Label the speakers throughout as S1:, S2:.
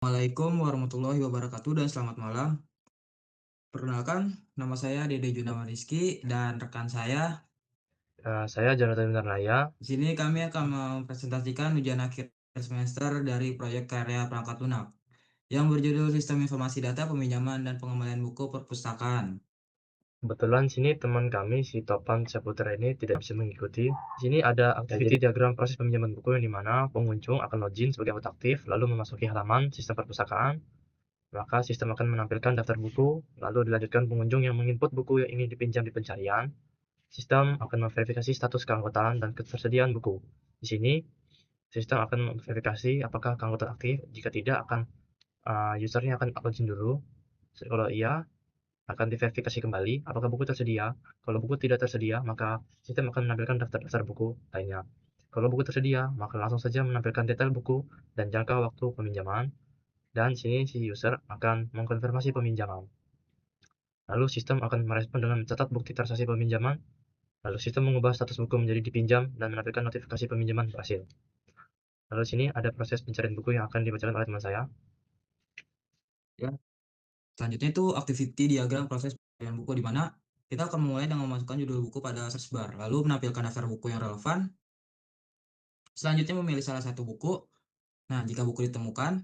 S1: Assalamualaikum warahmatullahi wabarakatuh dan selamat malam. Perkenalkan, nama saya Dede Junama Rizky dan rekan saya.
S2: Saya Jonathan Winarnaya.
S1: Di sini kami akan mempresentasikan ujian akhir semester dari proyek karya perangkat lunak yang berjudul Sistem Informasi Data Peminjaman dan Pengembalian Buku Perpustakaan.
S2: Kebetulan sini teman kami si Topan Saputra ini tidak bisa mengikuti. Di sini ada activity diagram proses peminjaman buku yang dimana pengunjung akan login sebagai anggota aktif, lalu memasuki halaman sistem perpustakaan. Maka sistem akan menampilkan daftar buku, lalu dilanjutkan pengunjung yang menginput buku yang ingin dipinjam di pencarian. Sistem akan memverifikasi status keanggotaan dan ketersediaan buku. Di sini, sistem akan memverifikasi apakah keanggotaan aktif. Jika tidak, usernya akan login dulu. Kalau iya, akan diverifikasi kembali apakah buku tersedia. Kalau buku tidak tersedia, maka sistem akan menampilkan daftar-daftar buku lainnya. Kalau buku tersedia, maka langsung saja menampilkan detail buku dan jangka waktu peminjaman. Dan sini si user akan mengkonfirmasi peminjaman. Lalu sistem akan merespon dengan mencatat bukti transaksi peminjaman. Lalu sistem mengubah status buku menjadi dipinjam dan menampilkan notifikasi peminjaman berhasil. Lalu sini ada proses pencarian buku yang akan dibacakan oleh teman saya.
S1: Ya, selanjutnya itu activity diagram proses pencarian buku di mana kita akan memulai dengan memasukkan judul buku pada search bar, lalu menampilkan daftar buku yang relevan. Selanjutnya memilih salah satu buku. Nah, jika buku ditemukan,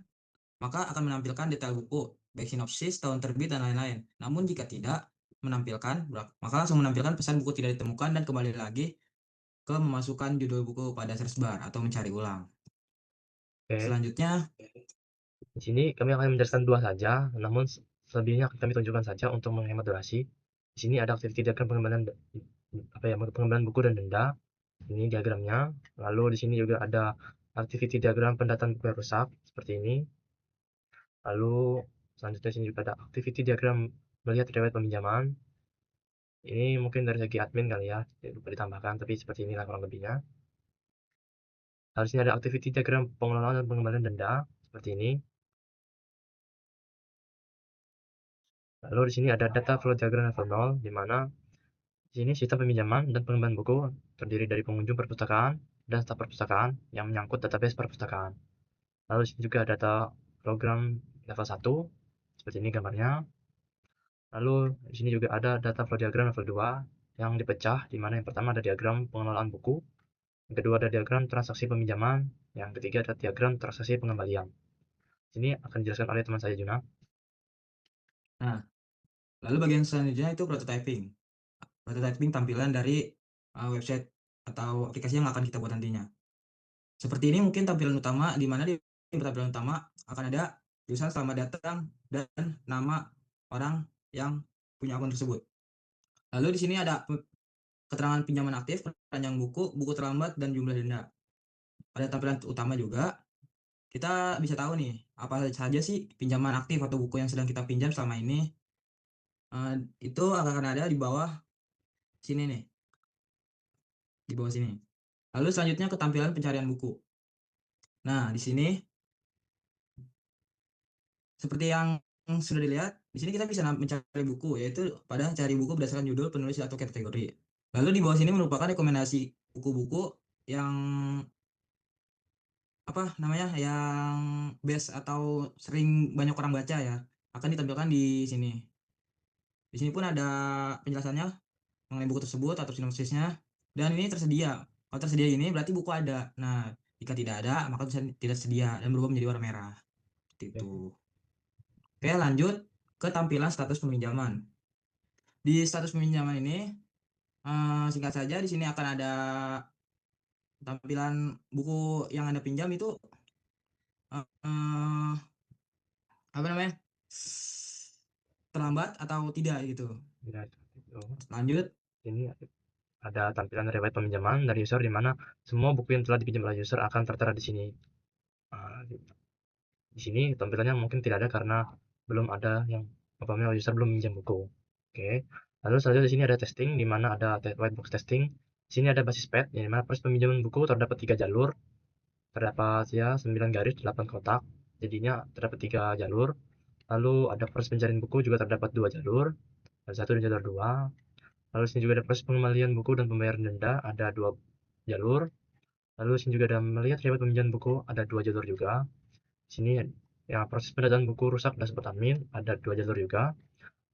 S1: maka akan menampilkan detail buku, baik sinopsis, tahun terbit, dan lain-lain. Namun jika tidak menampilkan, maka langsung menampilkan pesan buku tidak ditemukan dan kembali lagi ke memasukkan judul buku pada search bar atau mencari ulang.
S2: Oke,
S1: Selanjutnya,
S2: di sini kami akan menjelaskan dua saja, namun selebihnya akan kami tunjukkan saja untuk menghemat durasi. Di sini ada aktiviti diagram pengembalian buku dan denda. Ini diagramnya. Lalu di sini juga ada aktiviti diagram pendataan buku yang rusak seperti ini. Lalu selanjutnya sini juga ada aktiviti diagram melihat riwayat peminjaman. Ini mungkin dari segi admin kali ya, lupa ditambahkan, tapi seperti inilah kurang lebihnya. Lalu sini ada aktiviti diagram pengelolaan dan pengembalian denda seperti ini. Lalu di sini ada data flow diagram level 0, di mana di sini sistem peminjaman dan pengembalian buku terdiri dari pengunjung perpustakaan dan staf perpustakaan yang menyangkut database perpustakaan. Lalu di sini juga ada data program level 1, seperti ini gambarnya. Lalu di sini juga ada data flow diagram level 2 yang dipecah, di mana yang pertama ada diagram pengelolaan buku, yang kedua ada diagram transaksi peminjaman, yang ketiga ada diagram transaksi pengembalian. Ini akan dijelaskan oleh teman saya Juna.
S1: nah, lalu bagian selanjutnya itu prototyping. Prototyping tampilan dari website atau aplikasi yang akan kita buat nantinya. Seperti ini mungkin tampilan utama, di mana di tampilan utama akan ada tulisan selamat datang dan nama orang yang punya akun tersebut. Lalu di sini ada keterangan pinjaman aktif, panjang buku, buku terlambat, dan jumlah denda. Pada tampilan utama juga, kita bisa tahu nih, apa saja sih pinjaman aktif atau buku yang sedang kita pinjam selama ini. Eh, itu akan ada di bawah sini nih, di bawah sini. Lalu selanjutnya ketampilan pencarian buku. Nah, di sini seperti yang sudah dilihat, di sini kita bisa mencari buku, yaitu pada cari buku berdasarkan judul, penulis, atau kategori. Lalu di bawah sini merupakan rekomendasi buku-buku yang apa namanya, yang best atau sering banyak orang baca ya, akan ditampilkan di sini. Di sini pun ada penjelasannya mengenai buku tersebut atau sinopsisnya, dan ini tersedia. Kalau tersedia ini berarti buku ada. Nah, jika tidak ada, maka bisa tidak sedia dan berubah menjadi warna merah. Seperti itu. Oke, lanjut ke tampilan status peminjaman. Di status peminjaman ini, singkat saja di sini akan ada tampilan buku yang Anda pinjam itu eh, apa namanya? Terlambat atau tidak gitu.
S2: Ya, itu.
S1: Lanjut.
S2: Ini ada tampilan riwayat peminjaman dari user di mana semua buku yang telah dipinjam oleh user akan tertera di sini. Di sini tampilannya mungkin tidak ada karena belum ada yang umpamanya user belum minjam buku. Oke. Lalu selanjutnya di sini ada testing di mana ada white box testing. Di sini ada basis pad di mana proses peminjaman buku terdapat 3 jalur. Terdapat ya 9 garis 8 kotak. Jadinya terdapat 3 jalur. Lalu ada proses pencarian buku juga terdapat 2 jalur. Jalur 1 dan jalur 2. Lalu sini juga ada proses pengembalian buku dan pembayaran denda ada 2 jalur. Lalu sini juga ada melihat riwayat peminjaman buku ada 2 jalur juga. Sini Ya, proses pendataan buku rusak dashboard admin ada 2 jalur juga.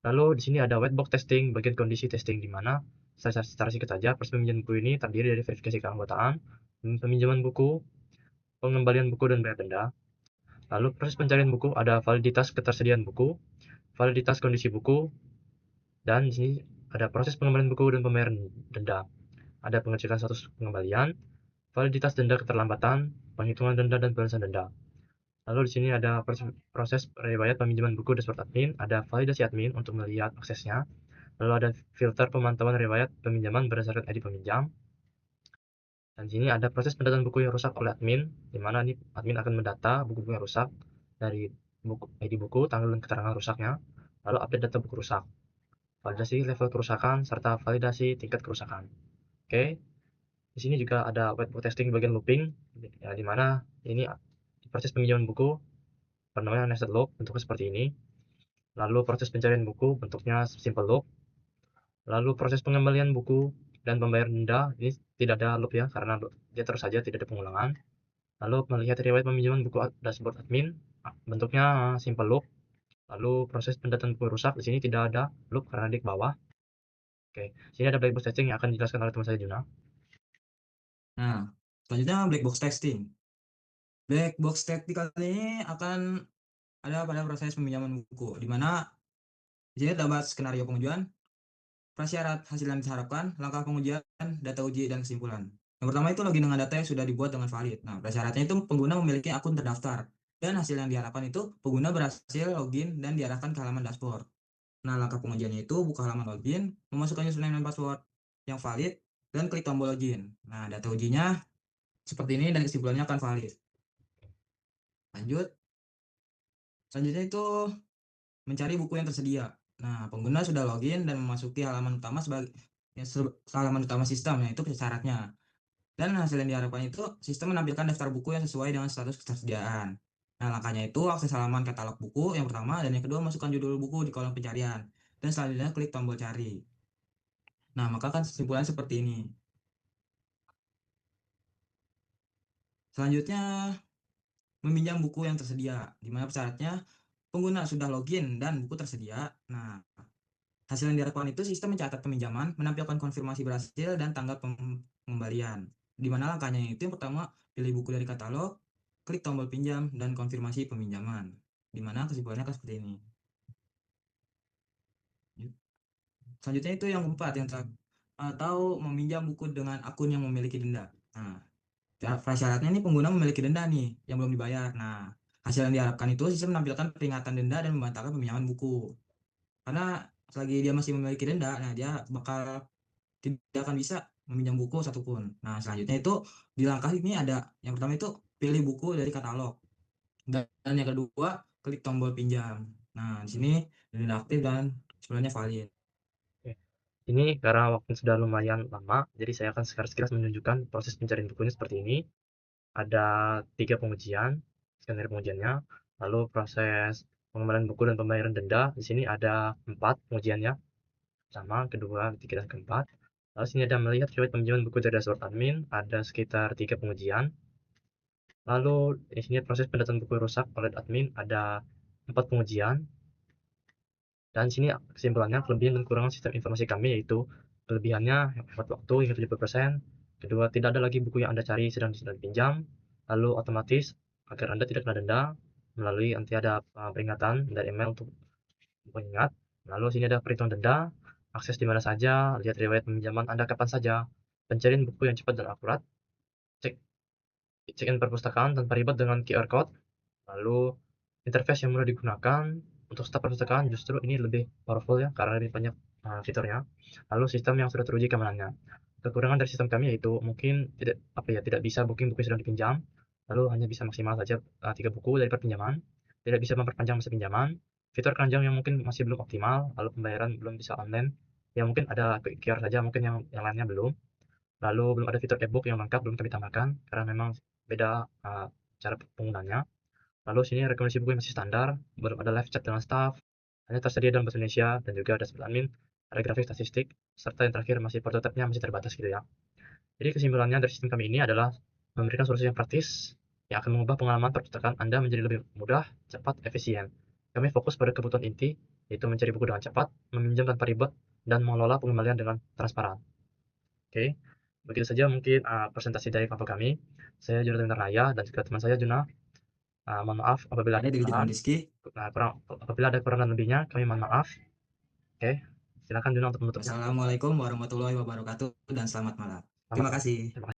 S2: Lalu di sini ada whitebox testing, bagian kondisi testing di mana secara singkat saja proses peminjaman buku ini terdiri dari verifikasi keanggotaan, peminjaman buku, pengembalian buku dan bayar denda. Lalu proses pencarian buku ada validitas ketersediaan buku, validitas kondisi buku, dan di sini ada proses pengembalian buku dan pembayaran denda. Ada pengecekan status pengembalian, validitas denda keterlambatan, penghitungan denda dan balasan denda. Lalu di sini ada proses riwayat peminjaman buku dashboard admin, ada validasi admin untuk melihat aksesnya, lalu ada filter pemantauan riwayat peminjaman berdasarkan ID peminjam, dan di sini ada proses pendataan buku yang rusak oleh admin, di mana ini admin akan mendata buku-buku yang rusak dari buku, ID buku, tanggal dan keterangan rusaknya, lalu update data buku rusak, validasi level kerusakan, serta validasi tingkat kerusakan. Oke, di sini juga ada whiteboard testing bagian looping, ya, di mana ini proses peminjaman buku bernama nested loop, bentuknya seperti ini. Lalu proses pencarian buku bentuknya simple loop. Lalu proses pengembalian buku dan pembayaran denda ini tidak ada loop ya, karena dia terus saja tidak ada pengulangan. Lalu melihat riwayat peminjaman buku dashboard admin bentuknya simple loop. Lalu proses pendataan buku rusak di sini tidak ada loop karena di bawah. Oke, sini ada black box testing yang akan dijelaskan oleh teman saya Juna.
S1: Nah, selanjutnya black box testing. Black box testing kali ini akan ada pada proses peminjaman buku, di mana di sini terdapat skenario pengujian, prasyarat hasil yang diharapkan, langkah pengujian, data uji, dan kesimpulan. Yang pertama itu login dengan data yang sudah dibuat dengan valid. Nah, prasyaratnya itu pengguna memiliki akun terdaftar. Dan hasil yang diharapkan itu pengguna berhasil login dan diarahkan ke halaman dashboard. Nah, langkah pengujiannya itu buka halaman login, memasukkan username dan password yang valid, dan klik tombol login. Nah, data ujinya seperti ini dan kesimpulannya akan valid. Lanjut, selanjutnya itu mencari buku yang tersedia. Nah, pengguna sudah login dan memasuki halaman utama sebagai halaman utama sistem, yaitu syaratnya. Dan hasil yang diharapkan itu sistem menampilkan daftar buku yang sesuai dengan status ketersediaan. Nah, langkahnya itu akses halaman katalog buku yang pertama, dan yang kedua masukkan judul buku di kolom pencarian. Dan selanjutnya klik tombol cari. Nah, maka kan kesimpulannya seperti ini. Selanjutnya, meminjam buku yang tersedia, di mana syaratnya pengguna sudah login dan buku tersedia. Nah, hasil yang diharapkan itu sistem mencatat peminjaman, menampilkan konfirmasi berhasil, dan tanggal pengembalian. Di mana langkahnya itu yang pertama, pilih buku dari katalog, klik tombol pinjam, dan konfirmasi peminjaman. Di mana kesimpulannya akan seperti ini. Selanjutnya itu yang keempat, yang atau meminjam buku dengan akun yang memiliki denda. Nah, prasyaratnya ini pengguna memiliki denda nih yang belum dibayar. Nah, hasil yang diharapkan itu sistem menampilkan peringatan denda dan membatalkan peminjaman buku. Karena selagi dia masih memiliki denda, nah dia bakal tidak akan bisa meminjam buku satupun. Nah, selanjutnya itu di langkah ini ada yang pertama itu pilih buku dari katalog. Dan yang kedua, klik tombol pinjam. Nah, di sini denda aktif dan sebenarnya valid.
S2: Oke. Ini karena waktu sudah lumayan lama, jadi saya akan sekilas menunjukkan proses pencarian bukunya seperti ini. Ada 3 pengujian, skenario pengujiannya, lalu proses pengembalian buku dan pembayaran denda. Di sini ada 4 pengujiannya, pertama, kedua, ketiga, dan keempat. Lalu sini ada melihat riwayat peminjaman buku dari dashboard admin, ada sekitar 3 pengujian. Lalu di sini proses pendataan buku rusak oleh admin, ada 4 pengujian. Dan sini kesimpulannya kelebihan dan kekurangan sistem informasi kami yaitu kelebihannya hemat waktu hingga 70%. Kedua, tidak ada lagi buku yang Anda cari sedang dipinjam. Lalu otomatis agar Anda tidak kena denda melalui nanti ada peringatan dari email untuk mengingat. Lalu sini ada perhitungan denda, akses di mana saja, lihat riwayat peminjaman Anda kapan saja, pencarian buku yang cepat dan akurat, cek check-in perpustakaan tanpa ribet dengan QR code, lalu interface yang mudah digunakan untuk staf perpustakaan justru ini lebih powerful ya karena lebih banyak fiturnya. Lalu sistem yang sudah teruji keamanannya. Kekurangan dari sistem kami yaitu mungkin tidak bisa booking buku yang sedang dipinjam, lalu hanya bisa maksimal saja 3 buku dari perpinjaman, tidak bisa memperpanjang masa pinjaman, fitur keranjang yang mungkin masih belum optimal, lalu pembayaran belum bisa online, ya mungkin ada QR saja mungkin yang lainnya belum. Lalu belum ada fitur e-book yang lengkap belum kami tambahkan karena memang beda cara penggunanya. Lalu sini rekomendasi buku yang masih standar, belum ada live chat dengan staff, hanya tersedia dalam bahasa Indonesia dan juga ada dashboard admin, ada grafik statistik, serta yang terakhir masih prototipenya masih terbatas gitu ya. Jadi kesimpulannya dari sistem kami ini adalah memberikan solusi yang praktis, yang akan mengubah pengalaman perpustakaan Anda menjadi lebih mudah, cepat, efisien. Kami fokus pada kebutuhan inti, yaitu mencari buku dengan cepat, meminjam tanpa ribet, dan mengelola pengembalian dengan transparan. Oke, begitu saja mungkin presentasi dari kelompok kami. Saya Jonathan Raya dan juga teman saya Juna. Mohon maaf apabila ada
S1: Saya dari
S2: kesalahan.
S1: Jurnalis Rizky.
S2: Apabila ada kurang dan lebihnya, kami mohon maaf. Oke, silakan Juna untuk menutupnya.
S1: Wassalamualaikum warahmatullahi wabarakatuh dan selamat malam.
S2: Selamat
S1: Terima
S2: malam.
S1: kasih.
S2: Terima kasih.